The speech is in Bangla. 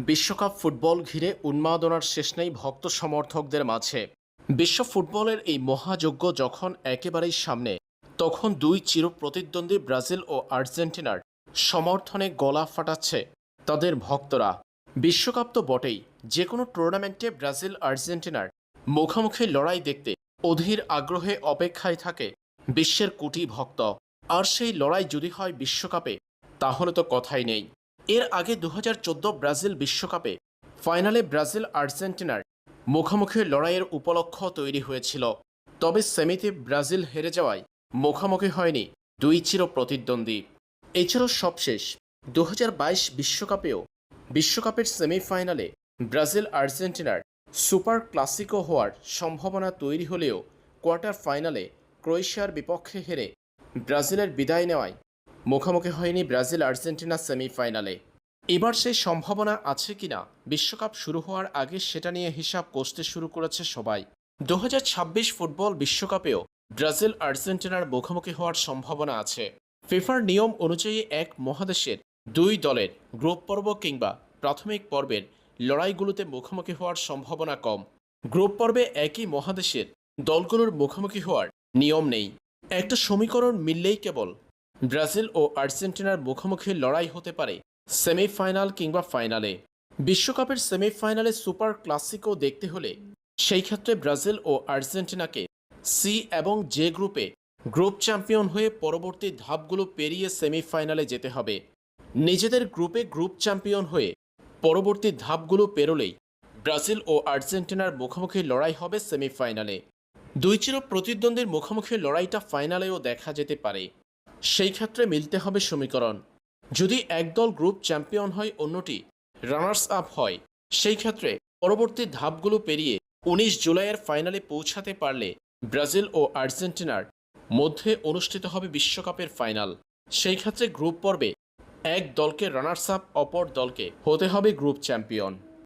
বিশ্বকাপ ফুটবল ঘিরে উন্মাদনার শেষ নেই ভক্ত সমর্থকদের মাঝে। বিশ্ব ফুটবলের এই মহাযজ্ঞ যখন একেবারেই সামনে, তখন দুই চিরপ্রতিদ্বন্দ্বী ব্রাজিল ও আর্জেন্টিনার সমর্থনে গলা ফাটাচ্ছে তাদের ভক্তরা। বিশ্বকাপ তো বটেই, যে কোনো টুর্নামেন্টে ব্রাজিল আর্জেন্টিনার মুখোমুখি লড়াই দেখতে অধীর আগ্রহে অপেক্ষায় থাকে বিশ্বের কোটি ভক্ত। আর সেই লড়াই যদি হয় বিশ্বকাপে, তাহলে তো কথাই নেই। এর আগে 2014 ব্রাজিল বিশ্বকাপে ফাইনালে ব্রাজিল আর্জেন্টিনার মুখোমুখি লড়াইয়ের উপলক্ষ তৈরি হয়েছিল। তবে সেমিতে ব্রাজিল হেরে যাওয়ায় মুখোমুখি হয়নি দুই চির প্রতিদ্বন্দ্বী। এছাড়াও সবশেষ 2022 বিশ্বকাপেও বিশ্বকাপের সেমিফাইনালে ব্রাজিল আর্জেন্টিনার সুপার ক্লাসিকো হওয়ার সম্ভাবনা তৈরি হলেও কোয়ার্টার ফাইনালে ক্রোয়েশিয়ার বিপক্ষে হেরে ব্রাজিলের বিদায় নেওয়ায় মুখোমুখি হয়নি ব্রাজিল আর্জেন্টিনা সেমিফাইনালে। এবার সেই সম্ভাবনা আছে কিনা বিশ্বকাপ শুরু হওয়ার আগে সেটা নিয়ে হিসাব কষতে শুরু করেছে সবাই। 2026 ফুটবল বিশ্বকাপেও ব্রাজিল আর্জেন্টিনার মুখোমুখি হওয়ার সম্ভাবনা আছে। ফিফার নিয়ম অনুযায়ী এক মহাদেশের দুই দলের গ্রুপ পর্ব কিংবা প্রাথমিক পর্বের লড়াইগুলোতে মুখোমুখি হওয়ার সম্ভাবনা কম। গ্রুপ পর্বে একই মহাদেশের দলগুলোর মুখোমুখি হওয়ার নিয়ম নেই। একটা সমীকরণ মিললেই কেবল ব্রাজিল ও আর্জেন্টিনার মুখোমুখি লড়াই হতে পারে সেমিফাইনাল কিংবা ফাইনালে। বিশ্বকাপের সেমিফাইনালে সুপার ক্লাসিকো দেখতে হলে সেই ক্ষেত্রে ব্রাজিল ও আর্জেন্টিনাকে সি এবং জে গ্রুপে গ্রুপ চ্যাম্পিয়ন হয়ে পরবর্তী ধাপগুলো পেরিয়ে সেমিফাইনালে যেতে হবে। নিজেদের গ্রুপে গ্রুপ চ্যাম্পিয়ন হয়ে পরবর্তী ধাপগুলো পেরোলেই ব্রাজিল ও আর্জেন্টিনার মুখোমুখি লড়াই হবে সেমিফাইনালে। দুই চির প্রতিদ্বন্দ্বীর মুখোমুখি লড়াইটা ফাইনালেও দেখা যেতে পারে। সেই ক্ষেত্রে মিলতে হবে সমীকরণ। যদি একদল গ্রুপ চ্যাম্পিয়ন হয়, অন্যটি রানার্স আপ হয়, সেই ক্ষেত্রে পরবর্তী ধাপগুলো পেরিয়ে 19 জুলাইয়ের ফাইনালে পৌঁছাতে পারলে ব্রাজিল ও আর্জেন্টিনার মধ্যে অনুষ্ঠিত হবে বিশ্বকাপের ফাইনাল। সেই ক্ষেত্রে গ্রুপ পর্বে এক দলকে রানার্স আপ, অপর দলকে হতে হবে গ্রুপ চ্যাম্পিয়ন।